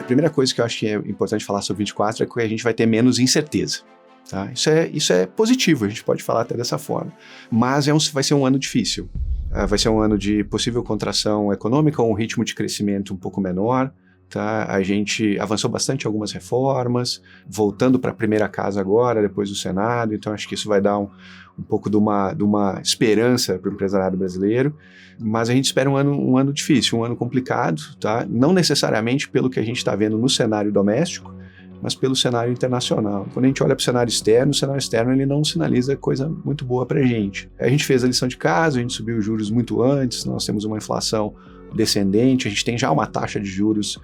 primeira coisa que eu acho que é importante falar sobre 24 é que a gente vai ter menos incerteza. Tá? Isso é positivo, a gente pode falar até dessa forma. Mas vai ser um ano difícil. Vai ser um ano de possível contração econômica ou um ritmo de crescimento um pouco menor. Tá? A gente avançou bastante em algumas reformas, voltando para a primeira casa agora, depois do Senado, então acho que isso vai dar um pouco de uma esperança para o empresariado brasileiro, mas a gente espera um ano difícil, um ano complicado, tá? Não necessariamente pelo que a gente está vendo no cenário doméstico, mas pelo cenário internacional. Quando a gente olha para o cenário externo ele não sinaliza coisa muito boa para a gente. A gente fez a lição de casa, a gente subiu os juros muito antes, nós temos uma inflação descendente, a gente tem já uma taxa de juros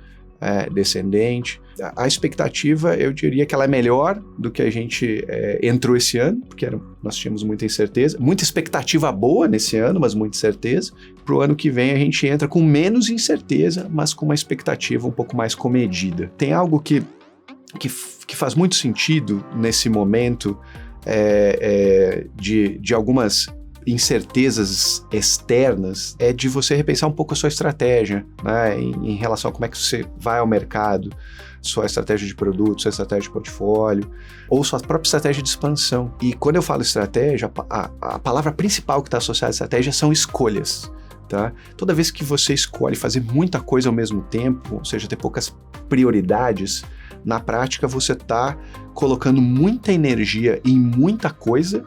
descendente. A expectativa, eu diria que ela é melhor do que a gente entrou esse ano, porque nós tínhamos muita incerteza, muita expectativa boa nesse ano, mas muita incerteza. Para o ano que vem a gente entra com menos incerteza, mas com uma expectativa um pouco mais comedida. Tem algo que faz muito sentido nesse momento de algumas incertezas externas, é de você repensar um pouco a sua estratégia, né, em relação a como é que você vai ao mercado, sua estratégia de produto, sua estratégia de portfólio, ou sua própria estratégia de expansão. E quando eu falo estratégia, a palavra principal que está associada à estratégia são escolhas. Tá? Toda vez que você escolhe fazer muita coisa ao mesmo tempo, ou seja, ter poucas prioridades, na prática você está colocando muita energia em muita coisa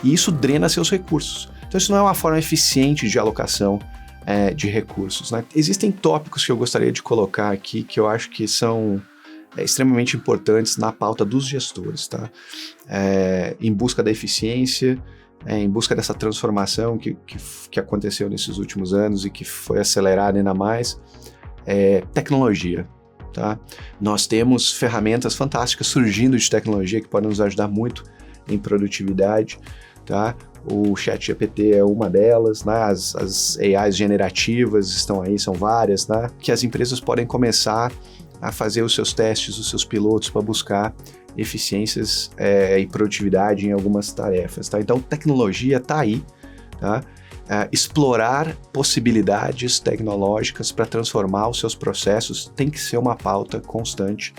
e isso drena seus recursos. Então isso não é uma forma eficiente de alocação de recursos. Né? Existem tópicos que eu gostaria de colocar aqui que eu acho que são extremamente importantes na pauta dos gestores. Tá? Em busca da eficiência, em busca dessa transformação que aconteceu nesses últimos anos e que foi acelerada ainda mais, tecnologia. Tá? Nós temos ferramentas fantásticas surgindo de tecnologia que podem nos ajudar muito em produtividade. Tá? O ChatGPT é uma delas, né? As AIs generativas estão aí, são várias, né? Que as empresas podem começar a fazer os seus testes, os seus pilotos para buscar eficiências e produtividade em algumas tarefas. Tá? Então, tecnologia está aí. Tá? Explorar possibilidades tecnológicas para transformar os seus processos tem que ser uma pauta constante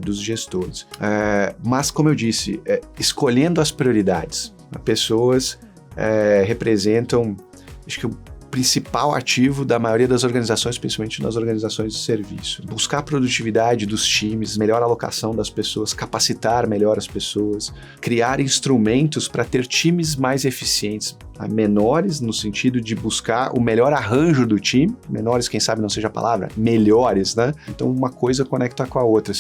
dos gestores. Mas, como eu disse, escolhendo as prioridades. Pessoas representam, acho que o principal ativo da maioria das organizações, principalmente nas organizações de serviço. Buscar a produtividade dos times, melhor alocação das pessoas, capacitar melhor as pessoas, criar instrumentos para ter times mais eficientes, menores no sentido de buscar o melhor arranjo do time, menores, quem sabe não seja a palavra, melhores, né? Então uma coisa conecta com a outra.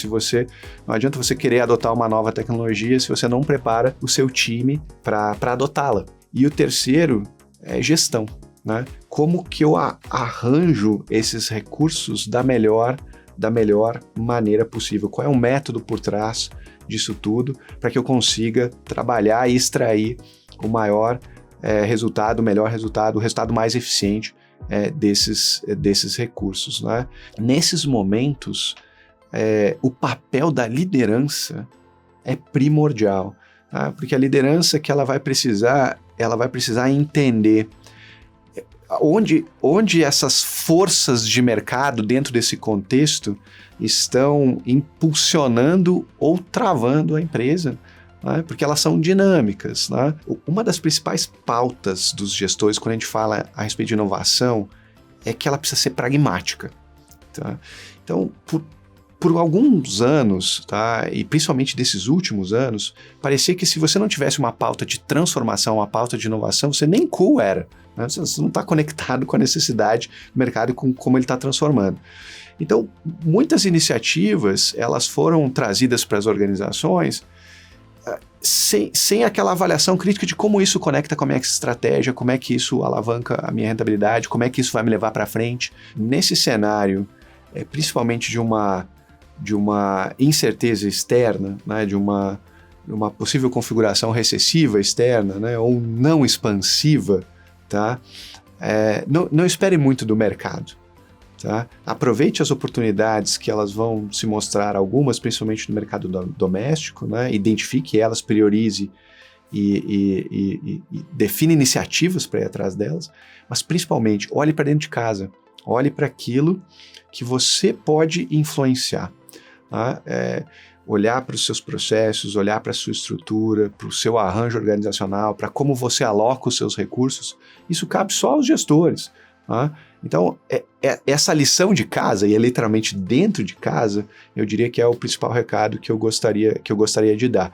Não adianta você querer adotar uma nova tecnologia se você não prepara o seu time para adotá-la. E o terceiro é gestão. Né? Como que eu arranjo esses recursos da melhor maneira possível? Qual é o método por trás disso tudo para que eu consiga trabalhar e extrair o maior resultado, o melhor resultado, o resultado mais eficiente desses recursos? Né? Nesses momentos, o papel da liderança é primordial, tá? Porque a liderança que ela vai precisar entender onde essas forças de mercado dentro desse contexto estão impulsionando ou travando a empresa, né? Porque elas são dinâmicas. Né? Uma das principais pautas dos gestores quando a gente fala a respeito de inovação é que ela precisa ser pragmática. Tá? Então, por alguns anos, tá? E principalmente desses últimos anos, parecia que se você não tivesse uma pauta de transformação, uma pauta de inovação, você nem cool era. Né? Você não está conectado com a necessidade do mercado e com como ele está transformando. Então, muitas iniciativas elas foram trazidas para as organizações sem aquela avaliação crítica de como isso conecta com a minha estratégia, como é que isso alavanca a minha rentabilidade, como é que isso vai me levar para frente. Nesse cenário, principalmente de uma incerteza externa, né, de uma possível configuração recessiva externa, né, ou não expansiva, tá? Não espere muito do mercado. Tá? Aproveite as oportunidades que elas vão se mostrar, algumas principalmente no mercado doméstico, né? Identifique elas, priorize e define iniciativas para ir atrás delas, mas principalmente olhe para dentro de casa, olhe para aquilo que você pode influenciar. tá? Olhar para os seus processos, olhar para a sua estrutura, para o seu arranjo organizacional, para como você aloca os seus recursos, isso cabe só aos gestores. Tá? Então, essa lição de casa, e é literalmente dentro de casa, eu diria que é o principal recado que eu gostaria de dar.